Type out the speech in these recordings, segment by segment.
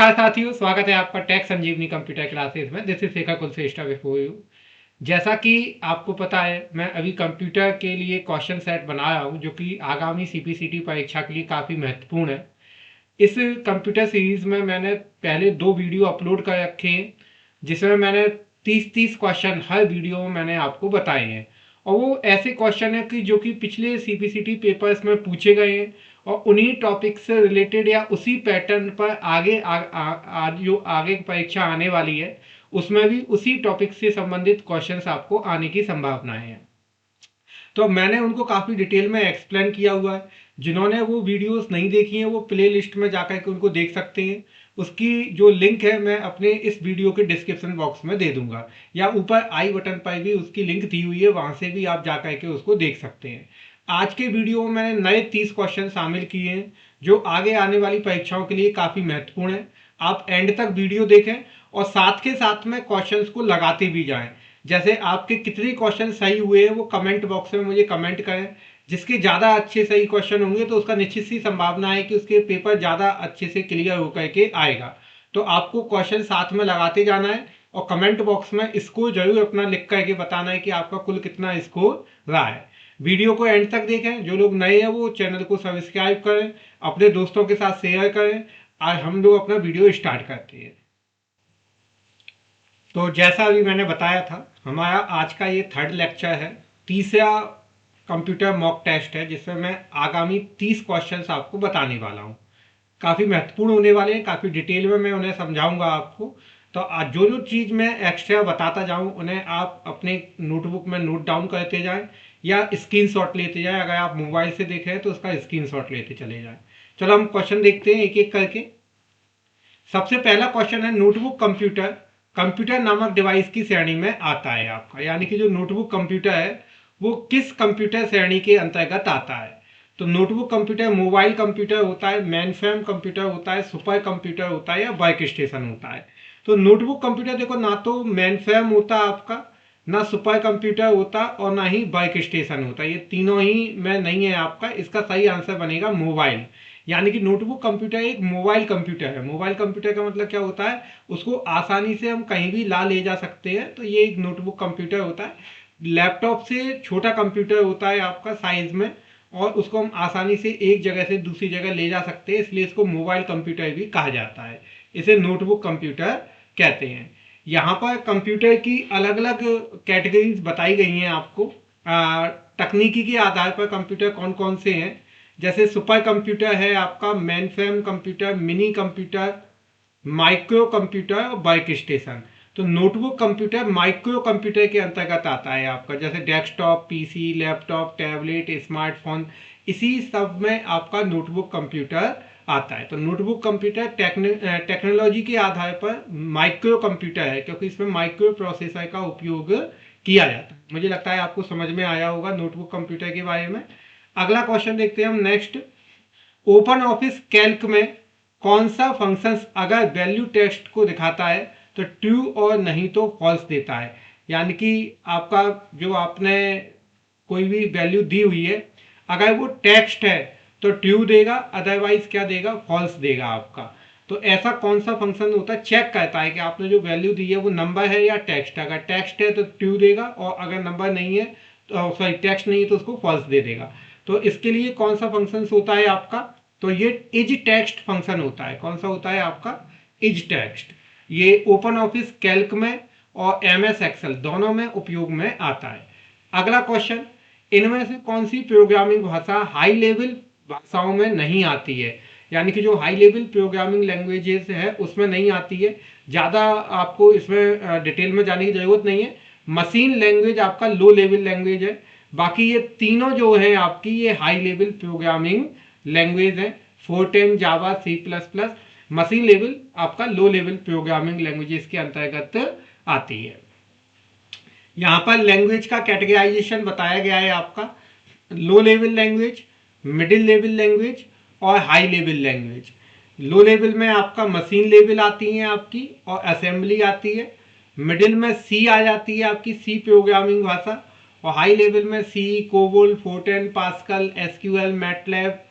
नमस्कार साथियों, स्वागत है आपका टेक संजीवनी कंप्यूटर क्लासेस में। This is Shekhar Kulshreshtha before you. जैसा कि आपको पता है, मैं अभी कंप्यूटर के लिए क्वेश्चन सेट बना रहा हूं जो कि आगामी सीपीसीटी परीक्षा के लिए काफ़ी महत्वपूर्ण है। इस कंप्यूटर सीरीज में मैंने पहले 2 वीडियो अपलोड कर रखे हैं जिसमें मैंने 30-30 क्वेश्चन हर वीडियो में मैंने आपको बताए हैं। और वो ऐसे क्वेश्चन है कि जो कि पिछले सीपीसीटी पेपर्स में पूछे गए हैं और उन्हीं टॉपिक से रिलेटेड या उसी पैटर्न पर जो आगे परीक्षा आने वाली है उसमें भी उसी टॉपिक से संबंधित क्वेश्चंस आपको आने की संभावनाएं हैं। तो मैंने उनको काफ़ी डिटेल में एक्सप्लेन किया हुआ है। जिन्होंने वो वीडियोस नहीं देखी हैं वो प्ले लिस्ट में जाकर के उनको देख सकते हैं। उसकी जो लिंक है मैं अपने इस वीडियो के डिस्क्रिप्शन बॉक्स में दे दूंगा, या ऊपर आई बटन पर भी उसकी लिंक दी हुई है, वहां से भी आप जाकर के उसको देख सकते हैं। आज के वीडियो में मैंने नए 30 क्वेश्चन शामिल किए हैं जो आगे आने वाली परीक्षाओं के लिए काफ़ी महत्वपूर्ण है। आप एंड तक वीडियो देखें और साथ के साथ में क्वेश्चंस को लगाते भी जाएं। जैसे आपके कितने क्वेश्चन सही हुए हैं वो कमेंट बॉक्स में मुझे कमेंट करें। जिसके ज़्यादा अच्छे सही क्वेश्चन होंगे तो उसका निश्चित सी संभावना है कि उसके पेपर ज़्यादा अच्छे से क्लियर होकर के आएगा। तो आपको क्वेश्चन साथ में लगाते जाना है और कमेंट बॉक्स में स्कोर जरूर अपना लिख करके बताना है कि आपका कुल कितना स्कोर रहा है। वीडियो को एंड तक देखें। जो लोग नए हैं वो चैनल को सब्सक्राइब करें, अपने दोस्तों के साथ शेयर करें। आज हम लोग अपना वीडियो स्टार्ट करते हैं। तो जैसा अभी मैंने बताया था, हमारा आज का ये 3rd लेक्चर है, तीसरा कंप्यूटर मॉक टेस्ट है जिसमें मैं आगामी 30 क्वेश्चंस आपको बताने वाला हूँ। काफ़ी महत्वपूर्ण होने वाले हैं, काफ़ी डिटेल में मैं उन्हें समझाऊंगा आपको। तो आज जो जो चीज़ मैं एक्स्ट्रा बताता जाऊँ उन्हें आप अपने नोटबुक में नोट डाउन करते जाएं या स्क्रीनशॉट लेते जाएं। अगर आप मोबाइल से देख रहे हैं तो उसका स्क्रीनशॉट लेते चले जाएं। चलो हम क्वेश्चन देखते हैं एक एक करके। सबसे पहला क्वेश्चन है, नोटबुक कंप्यूटर कंप्यूटर नामक डिवाइस की श्रेणी में आता है आपका, यानी कि जो नोटबुक कंप्यूटर है वो किस कंप्यूटर श्रेणी के अंतर्गत आता है। तो नोटबुक कंप्यूटर मोबाइल कंप्यूटर होता है, मेनफ्रेम कंप्यूटर होता है, सुपर कंप्यूटर होता है या वर्क स्टेशन होता है। तो नोटबुक कंप्यूटर देखो, ना तो मेनफ्रेम होता आपका, ना सुपर कंप्यूटर होता और ना ही वर्क स्टेशन होता। ये तीनों ही में नहीं है आपका। इसका सही आंसर बनेगा मोबाइल। यानी कि नोटबुक कंप्यूटर एक मोबाइल कंप्यूटर है। मोबाइल कंप्यूटर का मतलब क्या होता है, उसको आसानी से हम कहीं भी ला ले जा सकते हैं। तो ये एक नोटबुक कंप्यूटर होता है। लैपटॉप से छोटा कंप्यूटर होता है आपका साइज में, और उसको हम आसानी से एक जगह से दूसरी जगह ले जा सकते हैं, इसलिए इसको मोबाइल कंप्यूटर भी कहा जाता है। इसे नोटबुक कंप्यूटर कहते हैं। यहाँ पर कंप्यूटर की अलग अलग कैटेगरीज बताई गई हैं आपको। तकनीकी के आधार पर कंप्यूटर कौन कौन से हैं। जैसे सुपर कंप्यूटर है आपका, mainframe computer, mini computer, micro computer और वर्क स्टेशन। तो नोटबुक कंप्यूटर माइक्रो कंप्यूटर के अंतर्गत आता है आपका। जैसे desktop, PC, laptop, tablet, smartphone, इसी सब में आपका नोटबुक कंप्यूटर आता है। तो नोटबुक कंप्यूटर टेक्नोलॉजी के आधार पर माइक्रो कंप्यूटर है, क्योंकि इसमें माइक्रो प्रोसेसर का उपयोग किया जाता है। मुझे लगता है आपको समझ में आया होगा नोटबुक कंप्यूटर के बारे में। अगला क्वेश्चन देखते हैं हम नेक्स्ट। ओपन ऑफिस कैल्क में कौन सा फंक्शन अगर वैल्यू टेक्स्ट को दिखाता है तो ट्रू और नहीं तो फॉल्स देता है। यानी कि आपका जो आपने कोई भी वैल्यू दी हुई है, अगर वो टेक्स्ट है तो ट्रू देगा, अदरवाइज क्या देगा, फॉल्स देगा आपका। तो ऐसा कौन सा फंक्शन होता है, चेक करता है कि आपने जो वैल्यू दी है वो नंबर है या टेक्स्ट है। अगर टेक्स्ट है तो ट्रू देगा, और अगर नंबर नहीं है तो सॉरी टेक्स्ट नहीं है तो उसको फॉल्स दे देगा। तो इसके लिए कौन सा फंक्शन होता है आपका, तो ये इज टेक्स्ट फंक्शन होता है। कौन सा होता है आपका, इज टेक्स्ट। ये ओपन ऑफिस कैल्क में और एमएस एक्सेल दोनों में उपयोग में आता है। अगला क्वेश्चन, इनमें से कौन सी प्रोग्रामिंग भाषा हाई लेवल भाषाओं में नहीं आती है। यानी कि जो हाई लेवल प्रोग्रामिंग लैंग्वेजेस है उसमें नहीं आती है। ज़्यादा आपको इसमें डिटेल में जाने की जरूरत नहीं है। मशीन लैंग्वेज आपका लो लेवल लैंग्वेज है। बाकी ये तीनों जो है आपकी ये हाई लेवल प्रोग्रामिंग लैंग्वेज है। फोर्टेन, जावा, C++। मशीन लेवल आपका लो लेवल प्रोग्रामिंग लैंग्वेजेस के अंतर्गत आती है। यहाँ पर लैंग्वेज का कैटेगराइजेशन बताया गया है आपका, low level language, middle level language और high level language. Low level में आपका मशीन लेवल आती है आपकी और असेंबली आती है। मिडिल में सी आ जाती है आपकी, सी प्रोग्रामिंग भाषा। और हाई लेवल में C, COBOL, Fortran, Pascal, SQL, MATLAB,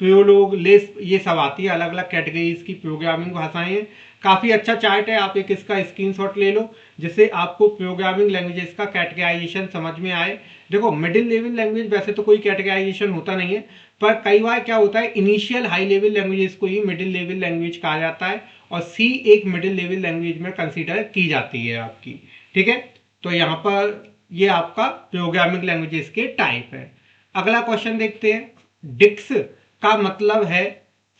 Prolog, Lisp, ये सब आती है, अलग अलग कैटेगरीज की प्रोग्रामिंग भाषाएं हैं। काफ़ी अच्छा चार्ट है, आप एक इसका स्क्रीनशॉट ले लो जिससे आपको प्रोग्रामिंग लैंग्वेजेस का कैटेगराइजेशन समझ में आए। देखो मिडिल लेवल लैंग्वेज वैसे तो कोई कैटेगराइजेशन होता नहीं है, पर कई बार क्या होता है इनिशियल हाई लेवल लैंग्वेजेस को ही मिडिल लेवल लैंग्वेज कहा जाता है और सी एक मिडिल लेवल लैंग्वेज में कंसीडर की जाती है आपकी। ठीक है, तो यहाँ पर ये आपका प्रोग्रामिंग लैंग्वेजेस के टाइप है। अगला क्वेश्चन देखते हैं। डिक्स का मतलब है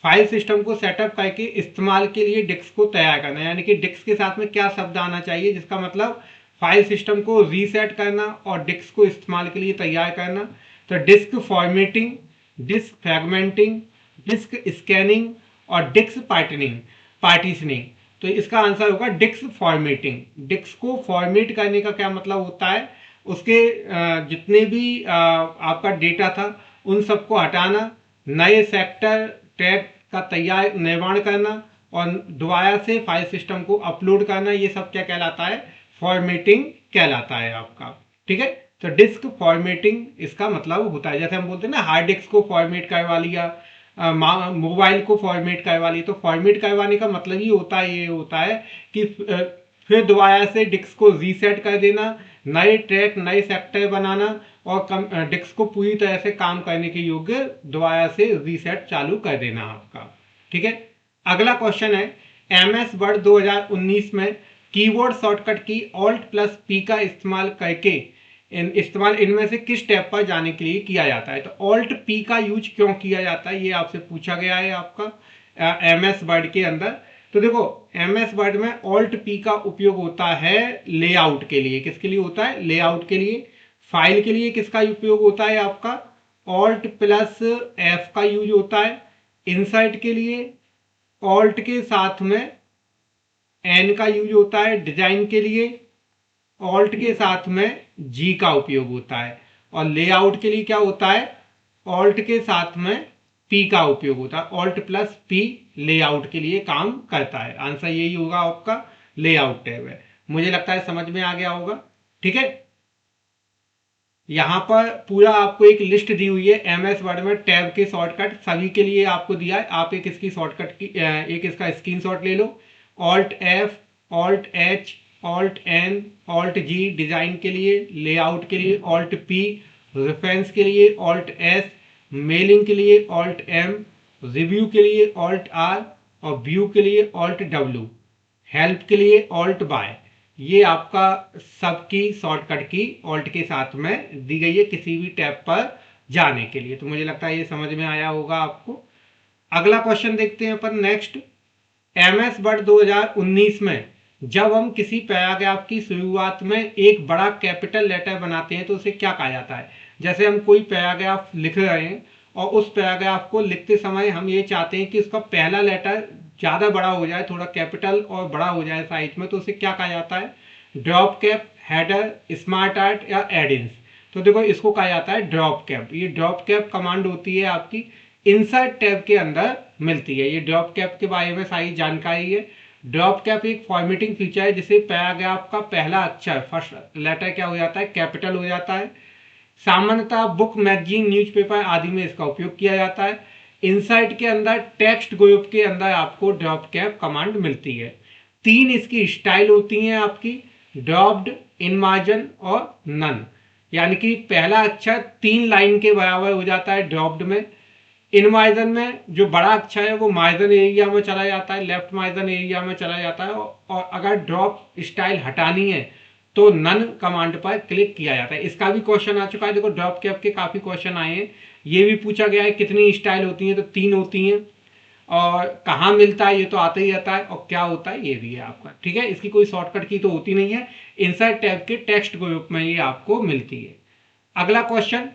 फाइल सिस्टम को सेटअप करके इस्तेमाल के लिए डिस्क को तैयार करना, यानी कि डिस्क के साथ में क्या शब्द आना चाहिए जिसका मतलब फाइल सिस्टम को रीसेट करना और डिस्क को इस्तेमाल के लिए तैयार करना। तो disk formatting, disk fragmenting, disk scanning और डिस्क पार्टीशनिंग। तो इसका आंसर होगा डिस्क फॉर्मेटिंग। डिस्क को फॉर्मेट करने का क्या मतलब होता है, उसके जितने भी आपका डेटा था उन सबको हटाना, नए सेक्टर टैग का तैयार निर्माण करना और दोबारा से फाइल सिस्टम को अपलोड करना, ये सब क्या कहलाता है, फॉर्मेटिंग कहलाता है आपका। ठीक है, तो डिस्क फॉर्मेटिंग इसका मतलब होता है, जैसे हम बोलते हैं ना हार्ड डिस्क को फॉर्मेट करवा लिया, मोबाइल को फॉर्मेट करवा लिया। तो फॉर्मेट करवाने का मतलब ही होता है, ये होता है कि फिर दोबारा से डिस्क को रीसेट कर देना, नए ट्रैक नए सेक्टर बनाना और डिस्क को पूरी तरह से काम करने के योग्य दोबारा से रीसेट चालू कर देना आपका। ठीक है, अगला क्वेश्चन है MS वर्ड 2019 में कीबोर्ड शॉर्टकट की Alt+P का इस्तेमाल करके इस्तेमाल इनमें से किस टैब पर जाने के लिए किया जाता है। तो Alt+P का यूज क्यों किया जाता है ये आपसे पूछा गया है आपका MS वर्ड के अंदर। तो देखो MS वर्ड में Alt+P का उपयोग होता है लेआउट के लिए। किसके लिए होता है, लेआउट के लिए। फाइल के लिए किसका उपयोग होता है आपका Alt+F का यूज होता है। इंसर्ट के लिए Alt के साथ में N का यूज होता है। डिजाइन के लिए Alt के साथ में G का उपयोग होता है और लेआउट के लिए क्या होता है, Alt के साथ में P का उपयोग होता है। Alt+P लेआउट के लिए काम करता है। आंसर यही होगा आपका, लेआउट टैब है। मुझे लगता है समझ में आ गया होगा। ठीक है, यहां पर पूरा आपको एक लिस्ट दी हुई है MS वर्ड में टैब के शॉर्टकट सभी के लिए आपको दिया है। आप एक इसकी शॉर्टकट की एक इसका स्क्रीनशॉट ले लो। Alt+F, Alt+H, Alt+N, Alt+G design के लिए, लेआउट के लिए Alt+P, रेफरेंस के लिए Alt+S, मेलिंग के लिए Alt+M, रिव्यू के लिए Alt+R और व्यू के लिए Alt+W, हेल्प के लिए Alt+Y। ये आपका सबकी शॉर्टकट की Alt के साथ में दी गई है किसी भी टैब पर जाने के लिए। तो मुझे लगता है ये समझ में आया होगा आपको। अगला क्वेश्चन देखते हैं अपन नेक्स्ट। MS वर्ड 2019 में जब हम किसी पैराग्राफ की शुरुआत में एक बड़ा कैपिटल लेटर बनाते हैं तो उसे क्या कहा जाता है। जैसे हम कोई पैराग्राफ लिख रहे हैं और उस पैराग्राफ को लिखते समय हम ये चाहते हैं कि उसका पहला लेटर ज़्यादा बड़ा हो जाए, थोड़ा कैपिटल और बड़ा हो जाए साइज में, तो उसे क्या कहा जाता है, drop cap, header, smart art या एडिंस। तो देखो इसको कहा जाता है ड्रॉप कैप। ये ड्रॉप कैप कमांड होती है आपकी इंसर्ट टैब के अंदर मिलती है। ये ड्रॉप कैप के बारे में सारी जानकारी है। ड्रॉप कैप एक फॉर्मेटिंग फीचर है जिससे पैराग्राफ का पहला अक्षर फर्स्ट लेटर क्या हो जाता है, कैपिटल हो जाता है। सामान्यतः बुक, मैगजीन, न्यूज़पेपर आदि में इसका उपयोग किया जाता है। इंसर्ट के अंदर टेक्स्ट ग्रुप के अंदर आपको ड्रॉप कैप कमांड मिलती है। 3 इसकी स्टाइल होती हैं आपकी, ड्रॉप्ड, इन मार्जिन और नन। यानी कि पहला अक्षर 3 लाइन के बराबर हो जाता है ड्रॉप्ड में। इन मार्जिन में जो बड़ा अक्षर है वो मार्जिन एरिया में चला जाता है, लेफ्ट मार्जिन एरिया में चला जाता है। और अगर ड्रॉप स्टाइल हटानी है तो नन कमांड पर क्लिक किया जाता है। इसका भी क्वेश्चन आ चुका है, देखो ड्रॉप कैप के काफी क्वेश्चन आए हैं। ये भी पूछा गया है कितनी स्टाइल होती है, तो 3 होती हैं। और कहाँ मिलता है ये तो आता ही आता है, और क्या होता है ये भी है आपका। ठीक है, इसकी कोई शॉर्टकट की तो होती नहीं है। इंसर्ट टैब के टेक्स्ट ग्रुप में ये आपको मिलती है। अगला क्वेश्चन,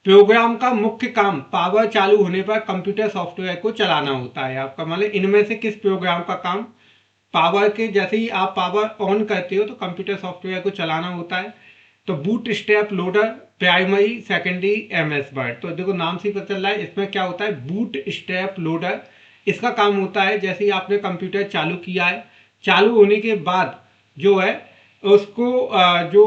प्रोग्राम का मुख्य काम पावर चालू होने पर कंप्यूटर सॉफ्टवेयर को चलाना होता है आपका। मतलब इनमें से किस प्रोग्राम का काम पावर के, जैसे ही आप पावर ऑन करते हो तो कंप्यूटर सॉफ्टवेयर को चलाना होता है। तो boot strap loader, primary, secondary, MS word. तो देखो नाम से पता चल रहा है इसमें क्या होता है, बूट स्ट्रैप लोडर। इसका काम होता है जैसे ही आपने कंप्यूटर चालू किया है, चालू होने के बाद जो है उसको जो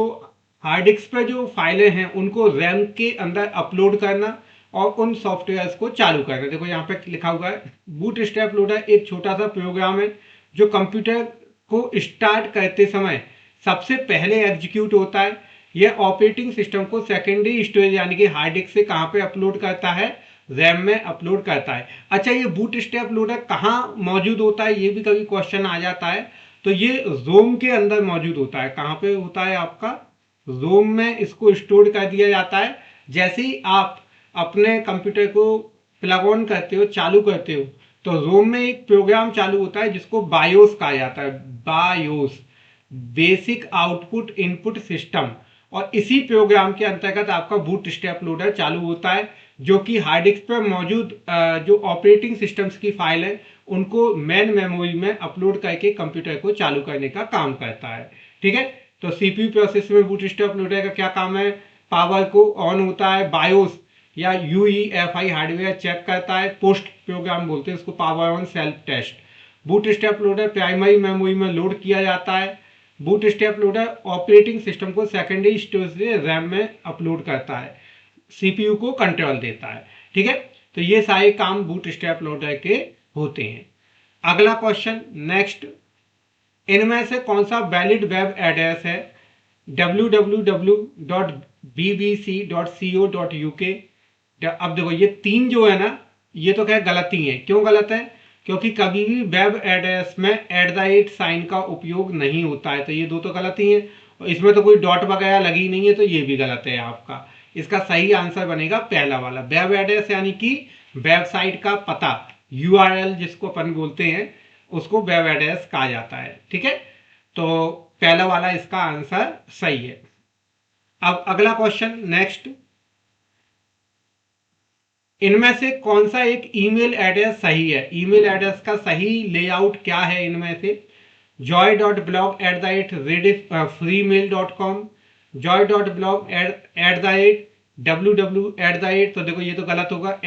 हार्ड डिस्क पे जो फाइलें हैं उनको रैम के अंदर अपलोड करना और उन सॉफ्टवेयर्स को चालू करना। देखो यहाँ पे लिखा हुआ है बूटस्ट्रैप लोडर एक छोटा सा प्रोग्राम है जो कंप्यूटर को स्टार्ट करते समय सबसे पहले एग्जीक्यूट होता है। यह ऑपरेटिंग सिस्टम को सेकेंडरी स्टोरेज यानी कि हार्ड डिस्क से कहाँ पे अपलोड करता है, रैम में अपलोड करता है। अच्छा, ये बूटस्ट्रैप लोडर कहाँ मौजूद होता है, ये भी कभी क्वेश्चन आ जाता है। तो ये रोम के अंदर मौजूद होता है। कहाँ पे होता है आपका, रोम में इसको स्टोर कर दिया जाता है। जैसे ही आप अपने कंप्यूटर को प्लग ऑन करते हो, चालू करते हो, तो रोम में एक प्रोग्राम चालू होता है जिसको बायोस कहा जाता है। BIOS, basic output input system. और इसी प्रोग्राम के अंतर्गत आपका बूटस्ट्रैप लोडर चालू होता है, जो कि हार्ड डिस्क पर मौजूद जो ऑपरेटिंग सिस्टम्स की फाइल है उनको मेन मेमोरी में अपलोड करके कंप्यूटर को चालू करने का काम करता है। ठीक है, तो सीपीयू प्रोसेस में बूटस्ट्रैप लोडर का क्या काम है, पावर को ऑन होता है, बायोस या यूईएफआई हार्डवेयर चेक करता है, पोस्ट प्रोग्राम बोलते हैं उसको, power on self test. Bootstrap loader primary memory में लोड किया जाता है। बूटस्ट्रैप लोडर ऑपरेटिंग सिस्टम को सेकेंडरी स्टोरेज से रैम में अपलोड करता है, सीपीयू को कंट्रोल देता है। ठीक है, तो ये सारे काम बूटस्ट्रैप लोडर के होते हैं। अगला क्वेश्चन नेक्स्ट, इनमें से कौन सा वैलिड वेब एड्रेस है www.bbc.co.uk। अब देखो ये तीन जो है ना, ये तो खैर गलत ही है। क्यों गलत है, क्योंकि कभी भी वेब एड्रेस में @ साइन का उपयोग नहीं होता है, तो ये दो तो गलत ही है। और इसमें तो कोई डॉट वगैरह लगी नहीं है, तो ये भी गलत है आपका। इसका सही आंसर बनेगा पहला वाला, वेब एड्रेस यानी कि वेबसाइट का पता, URL जिसको अपन बोलते हैं, उसको वेब एड्रेस कहा जाता है। ठीक है, तो पहला वाला इसका आंसर सही है। अब अगला क्वेश्चन नेक्स्ट, इनमें से कौन सा एक ईमेल एड्रेस सही है। ईमेल एड्रेस का सही लेआउट क्या है इनमें से, joy.blog@freemail.com, joy.blog@www@, तो देखो ये तो गलत होगा,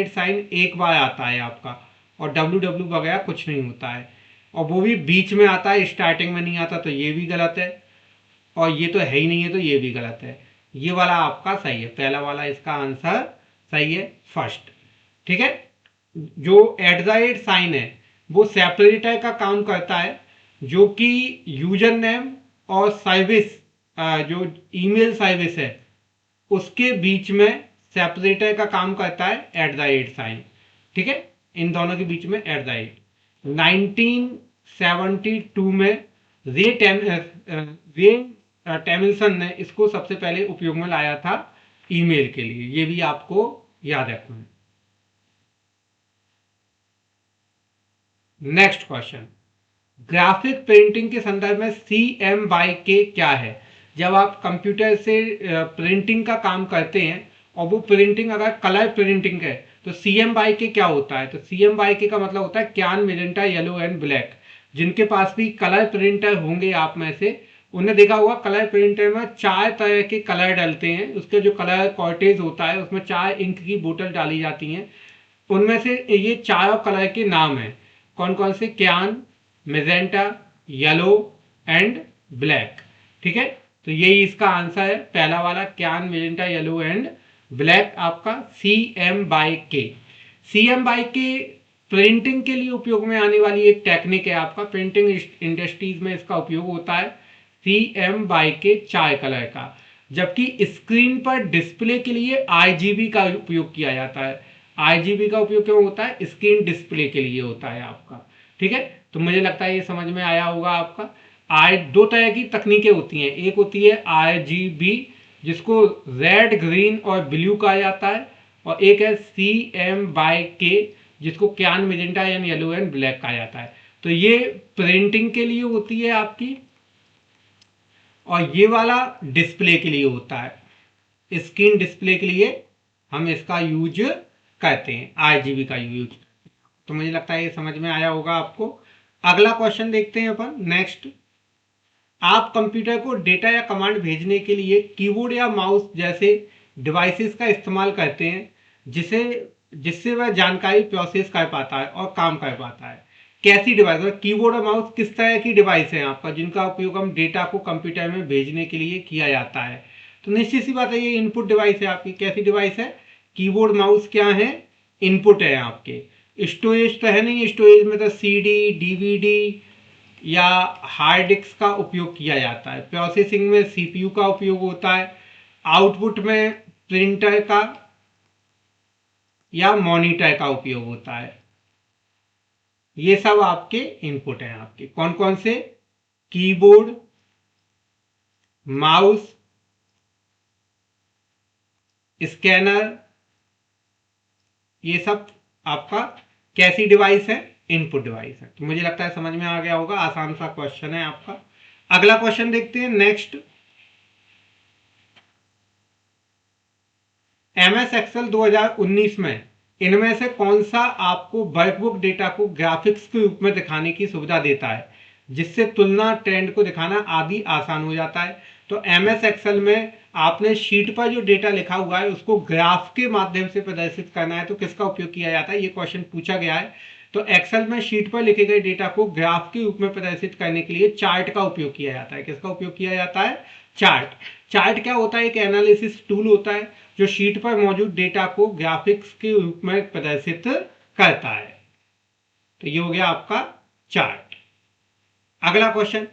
साइन एक बार आता है आपका, और www वगैरह कुछ नहीं होता है, और वो भी बीच में आता है, स्टार्टिंग में नहीं आता, तो ये भी गलत है। और ये तो है ही नहीं है, तो ये भी गलत है। ये वाला आपका सही है, पहला वाला इसका आंसर सही है, फर्स्ट। ठीक है, जो साइन है वो सेपरेटर का काम करता है, जो कि यूजर नेम और सर्विस, जो ईमेल सर्विस है उसके बीच में सेपरेटर का काम करता है साइन। ठीक है, इन दोनों के बीच में 1972 में रे टैमिल्सन ने इसको सबसे पहले उपयोग में लाया था ईमेल के लिए, ये भी आपको याद रखना है। नेक्स्ट क्वेश्चन, ग्राफिक प्रिंटिंग के संदर्भ में CMYK क्या है। जब आप कंप्यूटर से प्रिंटिंग का काम करते हैं और वो प्रिंटिंग अगर कलर प्रिंटिंग है तो CMYK क्या होता है, तो CMYK का मतलब होता है क्यान, मेजेंटा, येलो एंड ब्लैक। जिनके पास भी कलर प्रिंटर होंगे आप में से, उन्हें देखा होगा कलर प्रिंटर में 4 तरह के कलर डलते हैं, उसके जो कलर कॉर्टेज होता है उसमें 4 इंक की बोतल डाली जाती हैं। उनमें से ये चारों कलर के नाम हैं, कौन कौन से, क्यान, मेजेंटा, येलो एंड ब्लैक। ठीक है, तो यही इसका आंसर है, पहला वाला क्यान, मेजेंटा, येलो एंड ब्लैक आपका CMYK। CMYK प्रिंटिंग के लिए उपयोग में आने वाली एक टेक्निक है आपका, प्रिंटिंग इंडस्ट्रीज में इसका उपयोग होता है CMYK 4 कलर का। जबकि स्क्रीन पर डिस्प्ले के लिए RGB का उपयोग किया जाता है। RGB का उपयोग क्यों होता है, स्क्रीन डिस्प्ले के लिए होता है आपका। ठीक है, तो मुझे लगता है ये समझ में आया होगा आपका। दो तरह की तकनीकें होती हैं, एक होती है RGB जिसको रेड, ग्रीन और ब्लू कहा जाता है, और एक है CMYK जिसको cyan, magenta and yellow and black कहा जाता है। तो ये प्रिंटिंग के लिए होती है आपकी, और ये वाला डिस्प्ले के लिए होता है, स्क्रीन डिस्प्ले के लिए हम इसका यूज करते हैं, RGB का यूज। तो मुझे लगता है ये समझ में आया होगा आपको। अगला क्वेश्चन देखते हैं अपन नेक्स्ट, आप कंप्यूटर को डेटा या कमांड भेजने के लिए कीबोर्ड या माउस जैसे डिवाइसेस का इस्तेमाल करते हैं, जिससे वह जानकारी प्रोसेस कर पाता है और काम कर पाता है। कैसी डिवाइस, कीबोर्ड और माउस किस तरह की डिवाइस है आपका, जिनका उपयोग हम डेटा को कंप्यूटर में भेजने के लिए किया जाता है। तो निश्चित सी बात है, ये इनपुट डिवाइस है आपकी। कैसी डिवाइस है, कीबोर्ड माउस क्या है, इनपुट है आपके। स्टोरेज तो है नहीं, स्टोरेज में तो सीडी, डीवीडी या हार्ड डिस्क का उपयोग किया जाता है। प्रोसेसिंग में सीपीयू का उपयोग होता है। आउटपुट में प्रिंटर का या मॉनिटर का उपयोग होता है। ये सब आपके इनपुट हैं आपके। कौन कौन से, कीबोर्ड, माउस, स्कैनर, ये सब आपका कैसी डिवाइस है, इनपुट डिवाइस है। तो मुझे लगता है समझ में आ गया होगा, आसान सा क्वेश्चन है आपका। अगला क्वेश्चन देखते हैं नेक्स्ट। एमएस एक्सेल 2019 में इनमें से कौन सा आपको वर्कबुक डेटा को ग्राफिक्स के रूप में दिखाने की सुविधा देता है, जिससे तुलना, ट्रेंड को दिखाना आदि आसान हो जाता है। तो एमएस एक्सेल में आपने शीट पर जो डेटा लिखा हुआ है उसको ग्राफ के माध्यम से प्रदर्शित करना है, तो किसका उपयोग किया जाता है, ये क्वेश्चन पूछा गया है। तो एक्सेल में शीट पर लिखे गए डेटा को ग्राफ के रूप में प्रदर्शित करने के लिए चार्ट का उपयोग किया जाता है। किसका उपयोग किया जाता है, चार्ट। चार्ट क्या होता है, एक एनालिसिस टूल होता है जो शीट पर मौजूद डेटा को ग्राफिक्स के रूप में प्रदर्शित करता है। तो ये हो गया आपका चार्ट। अगला क्वेश्चन,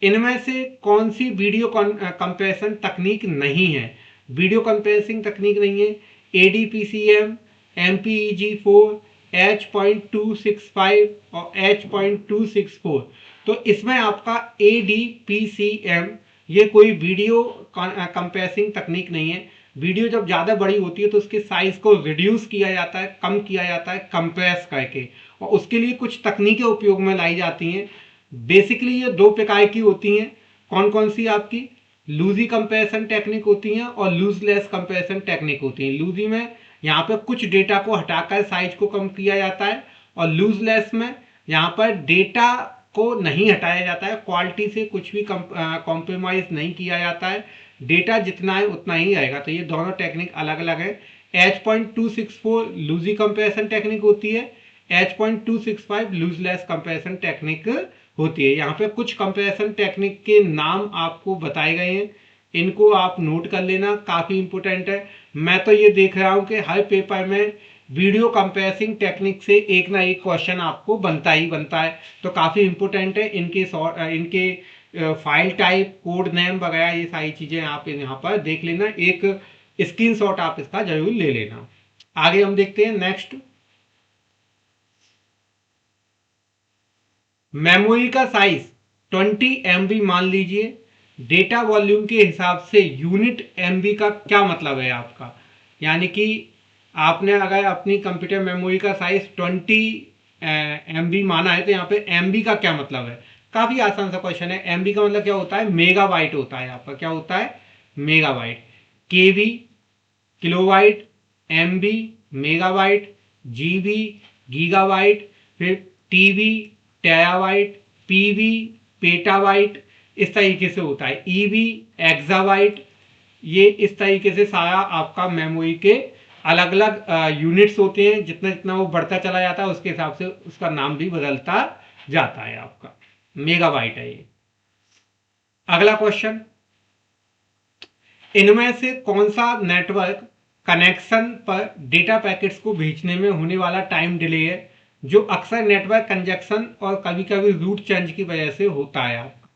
इनमें से कौन सी वीडियो कंप्रेशन तकनीक नहीं है। वीडियो कंप्रेसिंग तकनीक नहीं है, ADPCM, MPEG-4, H.265 और H.264। तो इसमें आपका ADPCM ये कोई वीडियो कंप्रेसिंग तकनीक नहीं है। वीडियो जब ज़्यादा बड़ी होती है तो उसके साइज को रिड्यूस किया जाता है, कम किया जाता है कंप्रेस करके, और उसके लिए कुछ तकनीकें उपयोग में लाई जाती हैं। बेसिकली ये दो प्रकार की होती हैं। कौन कौन सी, आपकी लूजी कंप्रेशन टेक्निक होती हैं और लूजलेस कंप्रेशन टेक्निक होती हैं। लूजी में यहाँ पर कुछ डेटा को हटाकर साइज को कम किया जाता है, और लूजलेस में यहाँ पर डेटा को नहीं हटाया जाता है, क्वालिटी से कुछ भी कॉम्प्रोमाइज नहीं किया जाता है, डेटा जितना है उतना ही रहेगा। तो ये दोनों टेक्निक अलग अलग है। H.264 लूजी कंप्रेशन टेक्निक होती है, H.265 लूजलेस कंप्रेशन टेक्निक होती है। यहाँ पे कुछ कंप्रेशन टेक्निक के नाम आपको बताए गए हैं, इनको आप नोट कर लेना, काफ़ी इंपॉर्टेंट है। मैं तो ये देख रहा हूँ कि हर पेपर में वीडियो कंप्रेसिंग टेक्निक से एक ना एक क्वेश्चन आपको बनता ही बनता है, तो काफ़ी इंपॉर्टेंट है। इनके फाइल टाइप, कोड नेम वगैरह ये सारी चीज़ें आप यहाँ पर देख लेना, एक स्क्रीनशॉट आप इसका जरूर ले लेना। आगे हम देखते हैं नेक्स्ट। मेमोरी का साइज 20 MB मान लीजिए, डेटा वॉल्यूम के हिसाब से यूनिट MB का क्या मतलब है आपका, यानी कि आपने अगर अपनी कंप्यूटर मेमोरी का साइज 20 MB माना है तो यहाँ पे MB का क्या मतलब है। काफ़ी आसान सा क्वेश्चन है। MB का मतलब क्या होता है, मेगाबाइट होता है आपका, क्या होता है, megabyte. KB kilobyte, MB megabyte, GB gigabyte, फिर TB टेराबाइट, PB पेटाबाइट, इस तरीके से होता है। EB exabyte. ये इस तरीके से सारा आपका मेमोरी के अलग अलग यूनिट्स होते हैं। जितना जितना वो बढ़ता चला जाता है उसके हिसाब से उसका नाम भी बदलता जाता है आपका। मेगाबाइट है ये। अगला क्वेश्चन, इनमें से कौन सा नेटवर्क कनेक्शन पर डेटा पैकेट्स को भेजने में होने वाला टाइम डिले है, जो अक्सर नेटवर्क कंजेक्शन और कभी कभी रूट चेंज की वजह से होता है आपका।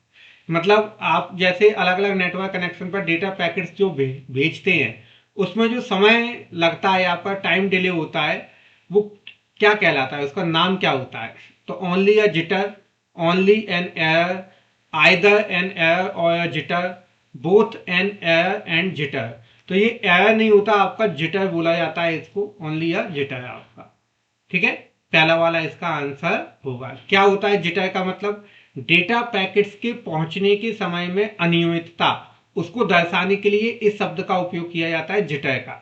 मतलब आप जैसे अलग अलग नेटवर्क कनेक्शन पर डेटा पैकेट्स जो भेजते हैं उसमें जो समय लगता है, आपका टाइम डिले होता है, वो क्या कहलाता है, उसका नाम क्या होता है। तो only a jitter, only an error, either an error और a jitter, both an error and jitter. तो ये एरर नहीं होता आपका, जिटर बोला जाता है इसको, ओनली अ जिटर आपका। ठीक है, पहला वाला इसका आंसर होगा। क्या होता है जिटर का मतलब, डेटा पैकेट्स के पहुंचने के समय में अनियमितता, उसको दर्शाने के लिए इस शब्द का उपयोग किया जाता है, जिटर का।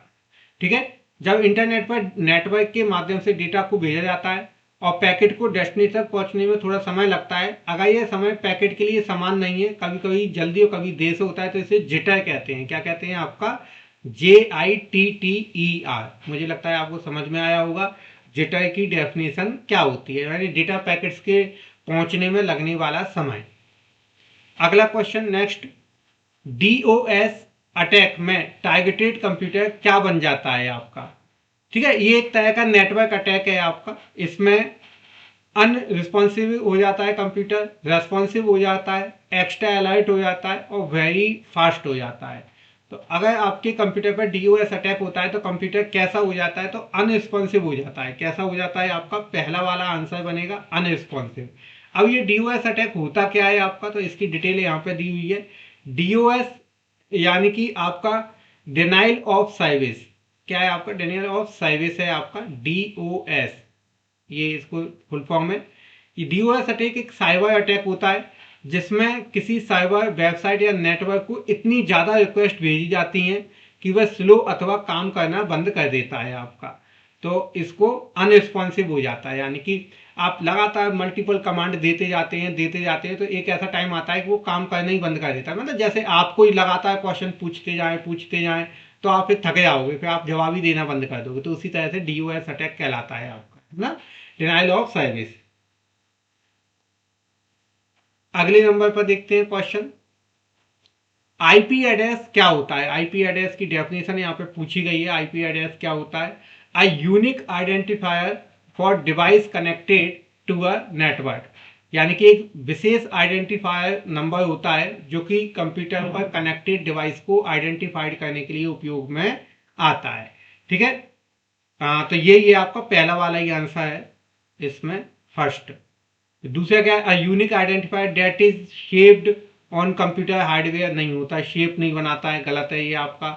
ठीक है, जब इंटरनेट पर नेटवर्क के माध्यम से डेटा को भेजा जाता है और पैकेट को डेस्टिनेशन तक पहुंचने में थोड़ा समय लगता है, अगर यह समय पैकेट के लिए समान नहीं है, कभी कभी जल्दी और कभी देर से होता है, तो इसे जिटर कहते हैं। क्या कहते हैं आपका, JITTER। मुझे लगता है आपको समझ में आया होगा जिटर की डेफिनेशन क्या होती है, यानी डेटा पैकेट्स के पहुंचने में लगने वाला समय। अगला क्वेश्चन नेक्स्ट, DOS अटैक में टारगेटेड कंप्यूटर क्या बन जाता है आपका। ठीक है, ये एक तरह का नेटवर्क अटैक है आपका। इसमें अनरिस्पॉन्सिव हो जाता है कंप्यूटर, रेस्पॉन्सिव हो जाता है, एक्स्ट्रा अलर्ट हो जाता है और वेरी फास्ट हो जाता है। तो अगर आपके कंप्यूटर पर डीओएस अटैक होता है तो कंप्यूटर कैसा हो जाता है, तो अनरिस्पॉन्सिव हो जाता है। कैसा हो जाता है, आपका पहला वाला आंसर बनेगा अनरिस्पॉन्सिव। अब ये डीओएस अटैक होता क्या है आपका, तो इसकी डिटेल यहाँ पे दी हुई है। डीओएस यानी कि आपका डिनाइल ऑफ सर्विस। क्या है आपका, डिनाइल ऑफ सर्विस है आपका डीओएस, ये इसको फुल फॉर्म है। ये डीओएस अटैक एक साइबर अटैक होता है जिसमें किसी साइबर वेबसाइट या नेटवर्क को इतनी ज़्यादा रिक्वेस्ट भेजी जाती हैं कि वह स्लो अथवा काम करना बंद कर देता है आपका। तो इसको अनरिस्पॉन्सिव हो जाता है, यानी कि आप लगातार मल्टीपल कमांड देते जाते हैं तो एक ऐसा टाइम आता है कि वो काम करना ही बंद कर देता है। मतलब जैसे आपको ही लगातार क्वेश्चन पूछते जाएं तो आप फिर थक जाओगे, फिर आप जवाब ही देना बंद कर दोगे। तो उसी तरह से डीओएस अटैक कहलाता है आपका, है ना, डिनाइल ऑफ सर्विस। अगले नंबर पर देखते हैं क्वेश्चन, आईपी एड्रेस क्या होता है। आईपी एड्रेस की डेफिनेशन यहाँ पे पूछी गई है। आईपी एड्रेस क्या होता है, a unique identifier for device connected to a network, यानी कि एक विशेष आइडेंटिफायर नंबर होता है जो कि कंप्यूटर पर कनेक्टेड डिवाइस को आइडेंटिफाइड करने के लिए उपयोग में आता है। ठीक है, तो ये आपका पहला वाला ही आंसर है इसमें, फर्स्ट। दूसरा क्या है, a unique identifier that is shaped on computer hardware, नहीं होता, शेप नहीं बनाता है, गलत है ये आपका।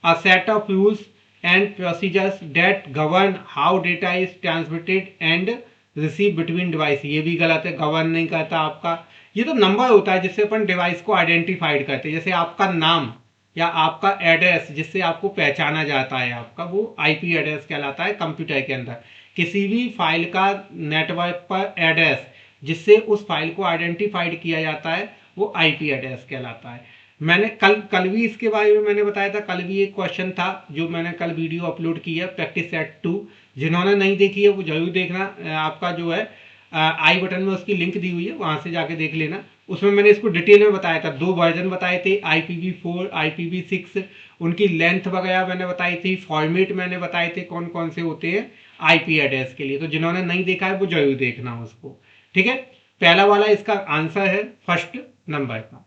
A set of rules and procedures that govern how data is transmitted and receive between device, ये भी गलत है, गवर्न नहीं करता आपका। ये तो नंबर होता है जिससे अपन डिवाइस को आइडेंटिफाइड करते हैं, जैसे आपका नाम या आपका एड्रेस जिससे आपको पहचाना जाता है आपका, वो आईपी एड्रेस कहलाता है कंप्यूटर के अंदर। किसी भी फाइल का नेटवर्क पर एड्रेस जिससे उस फाइल को आइडेंटिफाइड किया जाता है वो आईपी एड्रेस कहलाता है। मैंने कल भी इसके बारे में मैंने बताया था, कल भी एक क्वेश्चन था जो मैंने कल वीडियो अपलोड की है, प्रैक्टिस सेट 2। जिन्होंने नहीं देखी है वो जरूर देखना, आपका जो है आई बटन में उसकी लिंक दी हुई है, वहां से जाके देख लेना। उसमें मैंने इसको डिटेल में बताया था, 2 वर्जन बताए थे, IPv4 IPv6, उनकी लेंथ वगैरह मैंने बताई थी, फॉर्मेट मैंने बताए थे कौन कौन से होते हैं आईपी एड्रेस के लिए। तो जिन्होंने नहीं देखा है वो जरूर देखना उसको। ठीक है, पहला वाला इसका आंसर है फर्स्ट नंबर का।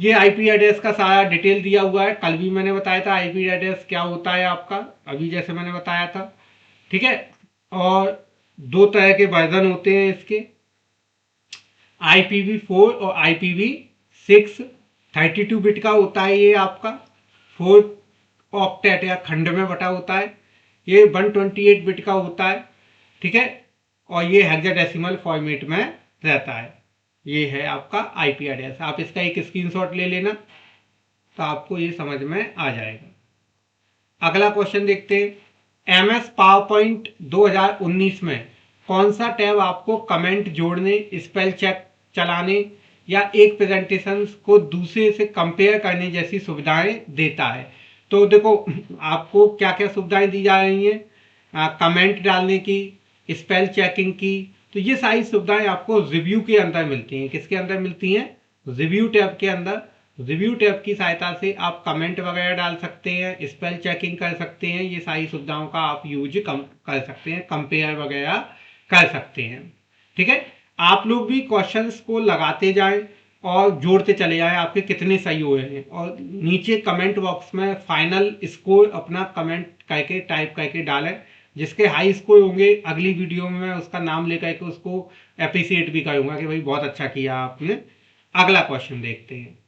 ये आईपी एड्रेस का सारा डिटेल दिया हुआ है, कल भी मैंने बताया था आईपी एड्रेस क्या होता है आपका, अभी जैसे मैंने बताया था। ठीक है, और 2 तरह के वर्जन होते हैं इसके, IPv4 और IPv6। 32 बिट का होता है ये आपका, 4 ऑक्टेट या खंड में बटा होता है। ये 128 बिट का होता है। ठीक है, और ये हेक्साडेसिमल फॉर्मेट में रहता है। ये है आपका आईपी एड्रेस। आप इसका एक स्क्रीनशॉट ले लेना तो आपको ये समझ में आ जाएगा। अगला क्वेश्चन देखते हैं, MS पावरपॉइंट 2019 में कौन सा टैब आपको कमेंट जोड़ने, स्पेल चेक चलाने या एक प्रेजेंटेशन को दूसरे से कंपेयर करने जैसी सुविधाएं देता है। तो देखो आपको क्या क्या सुविधाएं दी जा रही हैं, कमेंट डालने की, स्पेल चेकिंग की। तो ये सारी सुविधाएं आपको रिव्यू के अंदर मिलती हैं। किसके अंदर मिलती हैं, रिव्यू टैब के अंदर। रिव्यू टैब की सहायता से आप कमेंट वगैरह डाल सकते हैं, स्पेल चेकिंग कर सकते हैं, ये सारी सुविधाओं का आप यूज कर सकते हैं, कंपेयर वगैरह कर सकते हैं। ठीक है, आप लोग भी क्वेश्चंस को लगाते जाएं और जोड़ते चले जाएं आपके कितने सही हुए हैं, और नीचे कमेंट बॉक्स में फाइनल स्कोर अपना कमेंट करके टाइप करके डालें। जिसके हाई स्कोर होंगे अगली वीडियो में मैं उसका नाम लेकर के उसको अप्रिशिएट भी करूंगा कि भाई बहुत अच्छा किया आपने। अगला क्वेश्चन देखते हैं,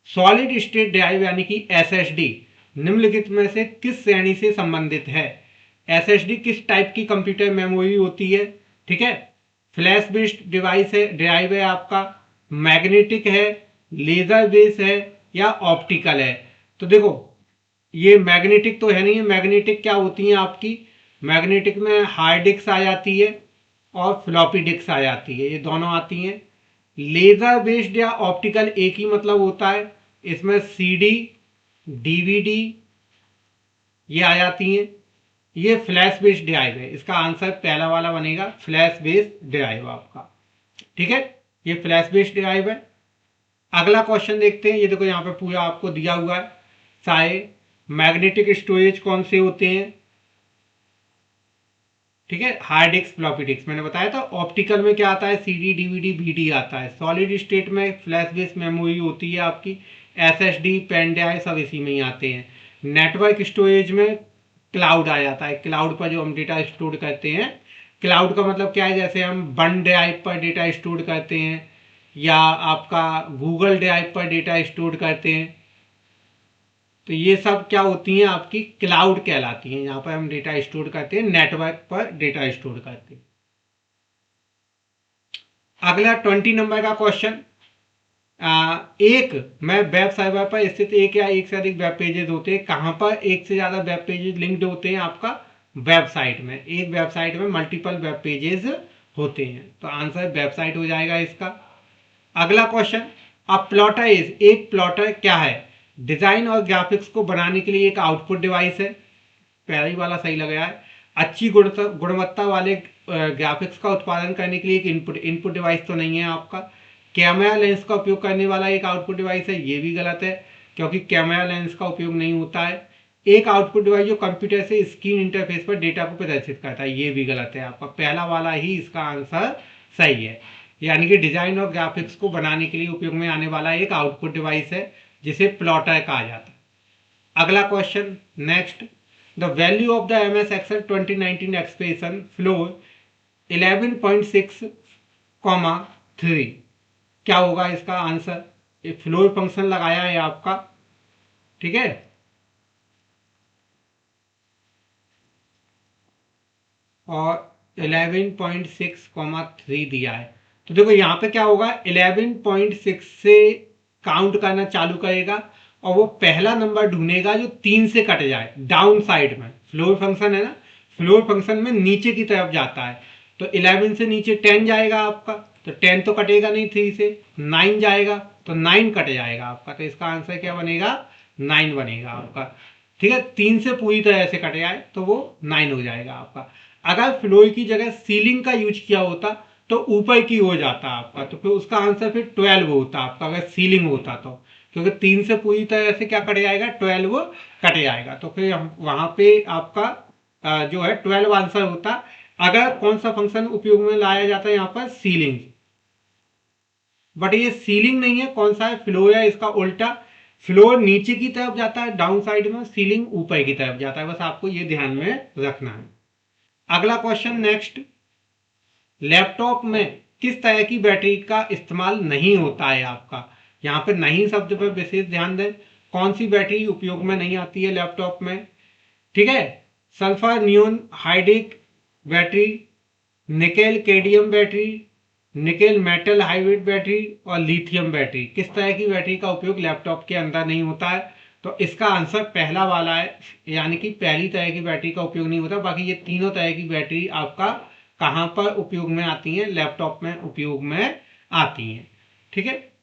सॉलिड स्टेट ड्राइव यानी कि SSD निम्नलिखित में से किस श्रेणी से संबंधित है। SSD किस टाइप की कंप्यूटर मेमोरी होती है। ठीक है, फ्लैश बेस्ड डिवाइस है, ड्राइव है आपका, मैग्नेटिक है, लेजर बेस है या ऑप्टिकल है। तो देखो ये मैग्नेटिक तो है नहीं है। मैग्नेटिक क्या होती है आपकी, मैग्नेटिक में हार्ड डिस्क आ जाती है और फ्लॉपी डिस्क आ जाती है, ये दोनों आती हैं। लेजर बेस्ड या ऑप्टिकल एक ही मतलब होता है, इसमें CD DVD ये आ जाती हैं। ये फ्लैश बेस्ड ड्राइव है, इसका आंसर पहला वाला बनेगा, फ्लैश बेस्ड ड्राइव आपका। ठीक है, ये फ्लैश बेस्ड ड्राइव है। अगला क्वेश्चन देखते हैं, ये देखो यहाँ पे पूरा आपको दिया हुआ है, साए। मैग्नेटिक स्टोरेज कौन से होते हैं? ठीक है, हार्ड डिस्क, फ्लॉपी डिस्क मैंने बताया था। ऑप्टिकल में क्या आता है? सीडी, डीवीडी, वीडी आता है। सॉलिड स्टेट में फ्लैश बेस्ड मेमोरी होती है आपकी, एसएसडी, पेन ड्राइव, सब इसी में ही आते हैं। नेटवर्क स्टोरेज में क्लाउड आ जाता है, क्लाउड पर जो हम डेटा स्टोर करते हैं। क्लाउड का मतलब क्या है? जैसे हम वन ड्राइव पर डेटा स्टोर करते हैं या आपका गूगल ड्राइव पर डेटा स्टोर करते हैं, तो ये सब क्या होती हैं? आपकी क्लाउड कहलाती हैं। यहाँ पर हम डेटा स्टोर करते हैं, नेटवर्क पर डेटा स्टोर करते हैं। अगला 20 नंबर का क्वेश्चन, एक मैं वेब सर्वर पर स्थित एक या एक से अधिक वेब पेजेस होते हैं। कहां पर एक से ज्यादा वेब पेजेस लिंक्ड होते हैं? आपका वेबसाइट में। एक वेबसाइट में मल्टीपल वेब पेजेस होते हैं, तो आंसर वेबसाइट हो जाएगा इसका। अगला क्वेश्चन, अब प्लॉटर इज, एक प्लॉटर क्या है? डिजाइन और ग्राफिक्स को बनाने के लिए एक आउटपुट डिवाइस है। पहला ही वाला सही लग रहा है। अच्छी गुणवत्ता वाले ग्राफिक्स का उत्पादन करने के लिए एक इनपुट इनपुट डिवाइस तो नहीं है आपका। कैमरा लेंस का उपयोग करने वाला एक आउटपुट डिवाइस है, ये भी गलत है, क्योंकि कैमरा लेंस का उपयोग नहीं होता है। एक आउटपुट डिवाइस जो कंप्यूटर से स्क्रीन इंटरफेस पर डेटा को प्रदर्शित करता है, ये भी गलत है आपका। पहला वाला ही इसका आंसर सही है, यानी कि डिजाइन और ग्राफिक्स को बनाने के लिए उपयोग में आने वाला एक आउटपुट डिवाइस है, जिसे प्लॉटर कहा जाता है। अगला question next, the value of the MS Excel 2019 expression floor 11.6,3 क्या होगा इसका आंसर? एक फ्लोर फंक्शन लगाया है आपका, ठीक है, और 11.6,3 दिया है। तो देखो यहाँ पे क्या होगा, 11.6 से काउंट करना चालू करेगा और वो पहला नंबर ढूंढेगा जो 3 से कट जाए डाउन साइड में। फ्लोर फंक्शन है ना, फ्लोर फंक्शन में नीचे की तरफ जाता है, तो 11 से नीचे 10 जाएगा आपका, तो 10 तो कटेगा नहीं 3 से। 9 जाएगा तो 9 कट जाएगा आपका, तो इसका आंसर क्या बनेगा? 9 बनेगा आपका। ठीक है, 3 से पूरी तरह से कट जाए तो वो 9 हो जाएगा आपका। अगर फ्लोर की जगह सीलिंग का यूज किया होता तो ऊपर की हो जाता आपका, तो फिर उसका आंसर फिर 12 होता आपका, अगर सीलिंग होता तो। क्योंकि 3 से पूरी तरह से क्या कट जाएगा? 12 कट जाएगा, तो फिर हम वहां पे आपका जो है 12 आंसर होता। अगर कौन सा फंक्शन उपयोग में लाया जाता है यहाँ पर? सीलिंग। बट ये सीलिंग नहीं है, कौन सा है? फ्लोर है, इसका उल्टा। फ्लोर नीचे की तरफ जाता है डाउन साइड में, सीलिंग ऊपर की तरफ जाता है, बस आपको ये ध्यान में रखना है। अगला क्वेश्चन नेक्स्ट, लैपटॉप में किस तरह की बैटरी का इस्तेमाल नहीं होता है आपका? यहाँ पे नहीं शब्द पर विशेष ध्यान दें। कौन सी बैटरी उपयोग में नहीं आती है लैपटॉप में? ठीक है, sulphur neon hydric battery, nickel cadmium battery, nickel metal hybrid battery और लिथियम बैटरी। किस तरह की बैटरी का उपयोग लैपटॉप के अंदर नहीं होता है? तो इसका आंसर पहला वाला है, यानी कि पहली तरह की बैटरी का उपयोग नहीं होता। बाकी ये तीनों तरह की बैटरी आपका कहां पर उपयोग में आती हैं? लैपटॉप में उपयोग में आती हैं। ठीक है,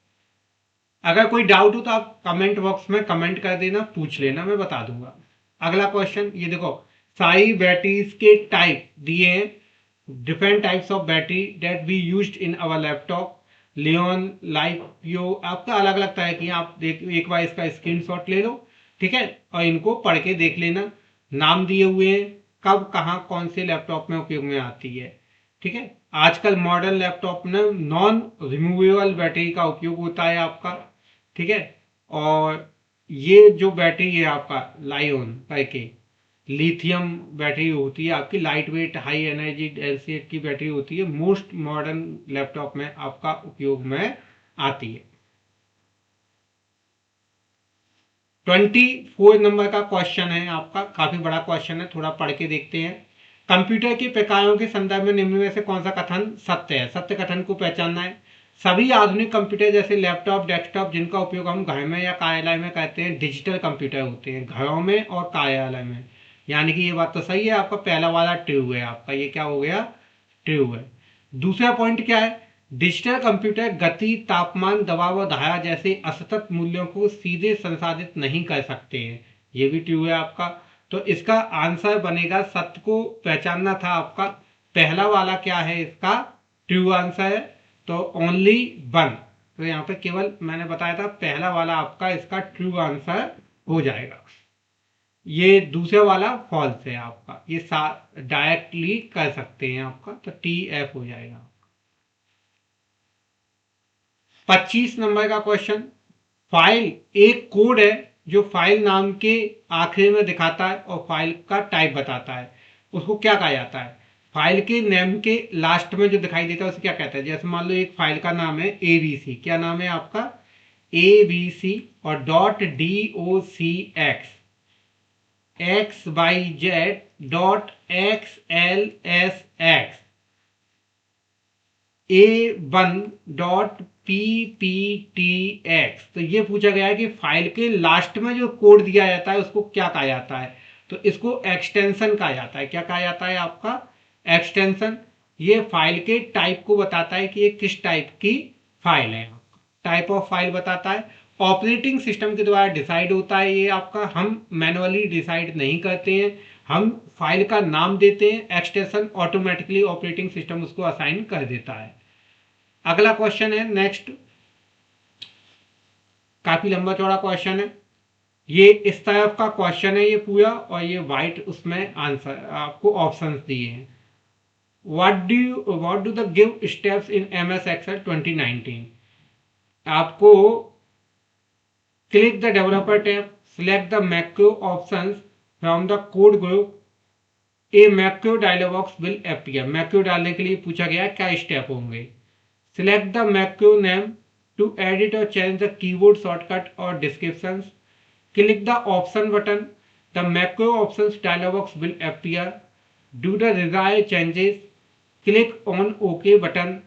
अगर कोई डाउट हो तो आप कमेंट बॉक्स में कमेंट कर देना, पूछ लेना, मैं बता दूंगा। अगला क्वेश्चन, ये देखो, सारी बैटरीज के टाइप दिए हैं, different types of battery that we used in our laptop, लियोन, लाइफियो, आपका अलग अलग तरह की। आप देख, एक बार इसका स्क्रीनशॉट ले लो, ठीक है, और इनको पढ़ के देख लेना। नाम दिए हुए हैं, कब कहाँ कौन से लैपटॉप में उपयोग में आती है। ठीक है, आजकल मॉडर्न लैपटॉप में नॉन रिमूवेबल बैटरी का उपयोग होता है आपका। ठीक है, और ये जो बैटरी है आपका लाइओन करके, लिथियम बैटरी होती है आपकी, लाइट वेट हाई एनर्जी एलसीएड की बैटरी होती है, मोस्ट मॉडर्न लैपटॉप में आपका उपयोग में आती है। 24 नंबर का क्वेश्चन है आपका, काफी बड़ा क्वेश्चन है, थोड़ा पढ़ के देखते हैं। कंप्यूटर के प्रकारों के संदर्भ में निम्न में से कौन सा कथन सत्य है? सत्य कथन को पहचानना है। सभी आधुनिक कंप्यूटर जैसे लैपटॉप, डेस्कटॉप, जिनका उपयोग हम घर में या कार्यालय में करते हैं, डिजिटल कंप्यूटर होते हैं, घरों में और कार्यालय में। यानी कि ये बात तो सही है आपका, पहला वाला ट्रू है आपका, ये क्या हो गया? ट्रू है। दूसरा पॉइंट क्या है? डिजिटल कंप्यूटर गति, तापमान, दबाव और धारा जैसे असतत मूल्यों को सीधे संसाधित नहीं कर सकते हैं, ये भी ट्रू है आपका। तो इसका आंसर बनेगा, सत्य को पहचानना था आपका, पहला वाला क्या है इसका? ट्रू आंसर है, तो ओनली वन। तो यहाँ पे केवल मैंने बताया था पहला वाला आपका इसका ट्रू आंसर हो जाएगा। ये दूसरा वाला फॉल्स है आपका, ये डायरेक्टली कर सकते हैं आपका, तो टी एफ हो जाएगा। 25 नंबर का क्वेश्चन, फाइल एक कोड है जो फाइल नाम के आखिरी में दिखाता है और फाइल का टाइप बताता है, उसको क्या कहा जाता है? फाइल के नेम के लास्ट में जो दिखाई देता है उसे क्या कहता है? जैसे मान लो एक फाइल का नाम है ABC, क्या नाम है आपका? ABC और डॉट DOCX XYZ.XLSX A1.PPTX। तो ये पूछा गया है कि फाइल के लास्ट में जो कोड दिया जाता है उसको क्या कहा जाता है? तो इसको एक्सटेंशन कहा जाता है। क्या कहा जाता है आपका? एक्सटेंशन। ये फाइल के टाइप को बताता है कि ये किस टाइप की फाइल है, टाइप ऑफ फाइल बताता है। ऑपरेटिंग सिस्टम के द्वारा डिसाइड होता है ये आपका, हम मैनुअली डिसाइड नहीं करते हैं, हम फाइल का नाम देते हैं, एक्सटेंशन ऑटोमेटिकली ऑपरेटिंग सिस्टम उसको असाइन कर देता है। अगला क्वेश्चन है नेक्स्ट, काफी लंबा चौड़ा क्वेश्चन है, ये इस तरफ का क्वेश्चन है ये पूरा, और ये वाइट उसमें आंसर आपको ऑप्शंस दिए हैं। What do the give steps in MS Excel 2019? आपको click the developer tab, select the macro options from the code group, a macro dialog box will appear. Macro डालने के लिए पूछा गया क्या स्टेप होंगे? Select the macro name to edit or change the keyboard shortcut or descriptions. Click the option button. The macro options dialog box will appear. Do the desired changes. Click on OK button.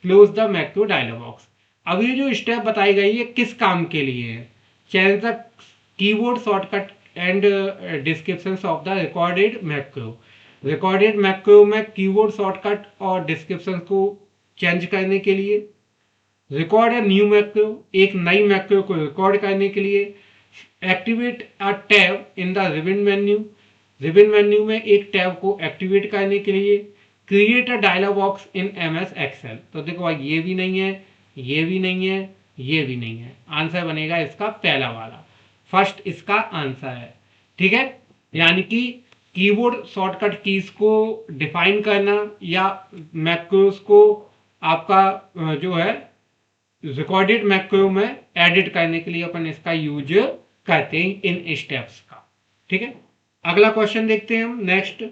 Close the macro dialog box. अब ये जो step बताई गई है किस काम के लिए है? Change the keyboard shortcut and descriptions of the recorded macro. Recorded macro में कीबोर्ड शॉर्टकट और डिस्क्रिप्शन को चेंज करने के लिए, रिकॉर्ड ए न्यू मैक्रो, एक नई मैक्रो को रिकॉर्ड करने के लिए, activate a tab in the ribbon menu, ribbon menu में एक टैब को एक्टिवेट करने के लिए, create a dialog box in MS Excel। तो देखो भाई ये भी नहीं है, ये भी नहीं है, ये भी नहीं है, आंसर बनेगा इसका पहला वाला, फर्स्ट इसका आंसर है। ठीक है, यानी कि कीबोर्ड शॉर्टकट कीज को डिफाइन करना या मैक्रोस को आपका जो है रिकॉर्डेड मैक्रो में एडिट करने के लिए अपन इसका यूज करते हैं इन स्टेप्स का। ठीक है, अगला क्वेश्चन देखते हैं हम नेक्स्ट,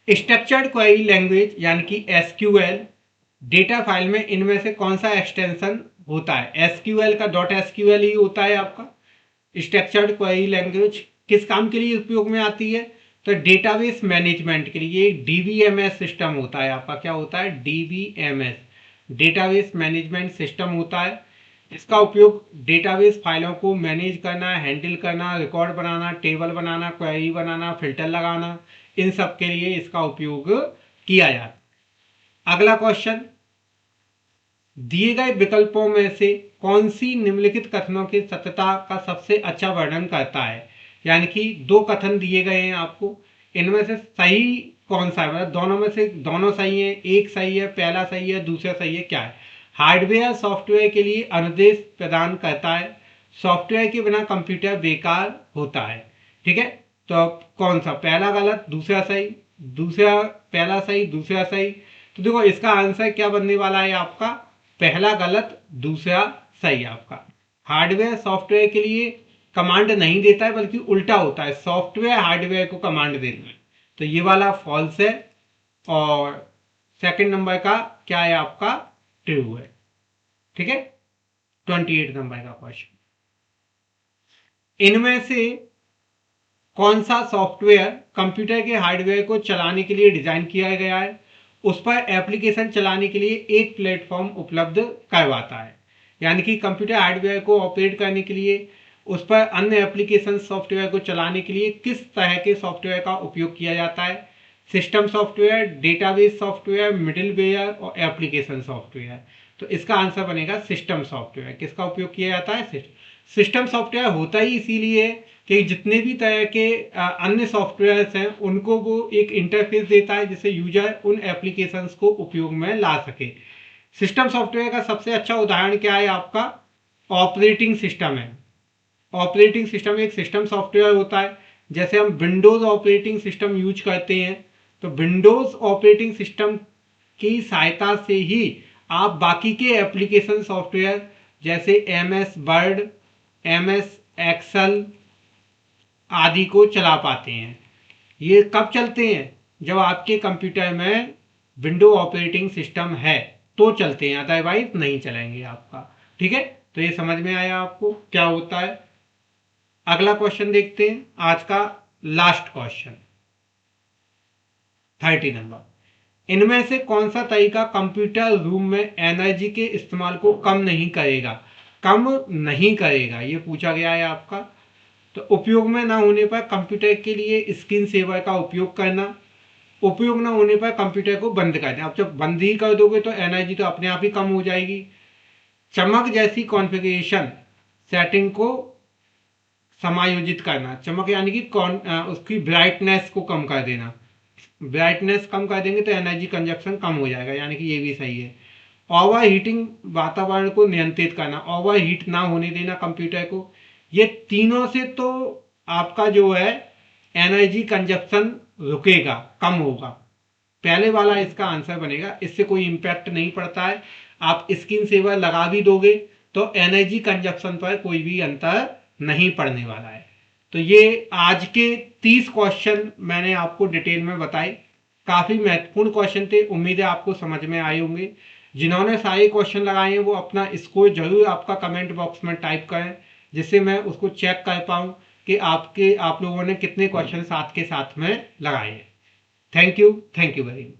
स्ट्रक्चर्ड क्वेरी लैंग्वेज यानी कि SQL डेटा फाइल में इनमें से कौन सा एक्सटेंशन होता है? SQL का .SQL ही होता है आपका। स्ट्रक्चर्ड क्वेरी लैंग्वेज किस काम के लिए उपयोग में आती है? तो डेटाबेस मैनेजमेंट के लिए DBMS सिस्टम होता है आपका। क्या होता है? DBMS, डेटाबेस मैनेजमेंट सिस्टम होता है। इसका उपयोग डेटाबेस फाइलों को मैनेज करना, हैंडल करना, रिकॉर्ड बनाना, टेबल बनाना, क्वेरी बनाना, फिल्टर लगाना, इन सब के लिए इसका उपयोग किया जाता है। अगला क्वेश्चन, दिए गए विकल्पों में से कौन सी निम्नलिखित कथनों की सत्यता का सबसे अच्छा वर्णन करता है? यानी कि दो कथन दिए गए हैं आपको, इनमें से सही कौन सा है? मतलब दोनों में से दोनों सही है, एक सही है, पहला सही है, दूसरा सही है, क्या है? हार्डवेयर सॉफ्टवेयर के लिए अनुदेश प्रदान करता है, सॉफ्टवेयर के बिना कंप्यूटर बेकार होता है। ठीक है, तो कौन सा? पहला गलत, दूसरा सही, दूसरा पहला सही, दूसरा सही। तो देखो इसका आंसर क्या बनने वाला है आपका? पहला गलत, दूसरा सही आपका। हार्डवेयर सॉफ्टवेयर के लिए कमांड नहीं देता है बल्कि उल्टा होता है, सॉफ्टवेयर हार्डवेयर को कमांड देता है, तो ये वाला फॉल्स है। और सेकंड नंबर का क्या है आपका? ट्रू है। ठीक है, 28 नंबर का क्वेश्चन, इनमें से कौन सा सॉफ्टवेयर कंप्यूटर के हार्डवेयर को चलाने के लिए डिजाइन किया गया है, उस पर एप्लीकेशन चलाने के लिए एक प्लेटफॉर्म उपलब्ध करवाता है? यानी कि कंप्यूटर हार्डवेयर को ऑपरेट करने के लिए, उस पर अन्य एप्लीकेशन सॉफ्टवेयर को चलाने के लिए किस तरह के सॉफ्टवेयर का उपयोग किया जाता है? System software, database software, middleware और एप्लीकेशन सॉफ्टवेयर। तो इसका आंसर बनेगा सिस्टम सॉफ्टवेयर। किसका उपयोग किया जाता है? सिस्टम सॉफ्टवेयर होता ही इसीलिए कि जितने भी तरह के अन्य सॉफ्टवेयर्स हैं उनको वो एक इंटरफेस देता है जिससे यूजर उन एप्लीकेशंस को उपयोग में ला सके। सिस्टम सॉफ्टवेयर का सबसे अच्छा उदाहरण क्या है आपका? ऑपरेटिंग सिस्टम है। ऑपरेटिंग सिस्टम एक सिस्टम सॉफ्टवेयर होता है। जैसे हम विंडोज ऑपरेटिंग सिस्टम यूज करते हैं, तो विंडोज ऑपरेटिंग सिस्टम की सहायता से ही आप बाकी के एप्लीकेशन सॉफ्टवेयर जैसे M S Word, M S Excel आदि को चला पाते हैं। ये कब चलते हैं? जब आपके कंप्यूटर में विंडो ऑपरेटिंग सिस्टम है तो चलते हैं, अदरवाइज नहीं चलेंगे आपका। ठीक है, तो ये समझ में आया आपको क्या होता है। अगला क्वेश्चन देखते हैं, आज का लास्ट क्वेश्चन 30 नंबर। इनमें से कौन सा तरीका कंप्यूटर रूम में एनर्जी के इस्तेमाल को कम नहीं करेगा? कम नहीं करेगा, ये पूछा गया है आपका। तो उपयोग में ना होने पर कंप्यूटर के लिए स्क्रीन सेवर का उपयोग करना, उपयोग ना होने पर कंप्यूटर को बंद कर देना। अब जब बंद ही कर दोगे तो एनर्जी तो अपने आप ही कम हो जाएगी। चमक जैसी कॉन्फ़िगरेशन सेटिंग को समायोजित करना, चमक यानी कि उसकी ब्राइटनेस को कम कर देना। ब्राइटनेस कम कर देंगे तो एनर्जी कंजप्शन कम हो जाएगा, यानी कि ये भी सही है। ओवर हीटिंग, वातावरण को नियंत्रित करना, ओवर हीट ना होने देना कंप्यूटर को। ये तीनों से तो आपका जो है एनर्जी कंजप्शन रुकेगा, कम होगा। पहले वाला इसका आंसर बनेगा, इससे कोई इंपैक्ट नहीं पड़ता है। आप स्क्रीन सेवर लगा भी दोगे तो एनर्जी कंजप्शन पर कोई भी अंतर नहीं पड़ने वाला है। तो ये आज के 30 क्वेश्चन मैंने आपको डिटेल में बताए। काफ़ी महत्वपूर्ण क्वेश्चन थे, उम्मीद है आपको समझ में आए होंगे। जिन्होंने सारे क्वेश्चन लगाए हैं वो अपना स्कोर जरूर आपका कमेंट बॉक्स में टाइप करें, जिससे मैं उसको चेक कर पाऊँ कि आप लोगों ने कितने क्वेश्चन साथ के साथ में लगाए हैं। Thank you very much.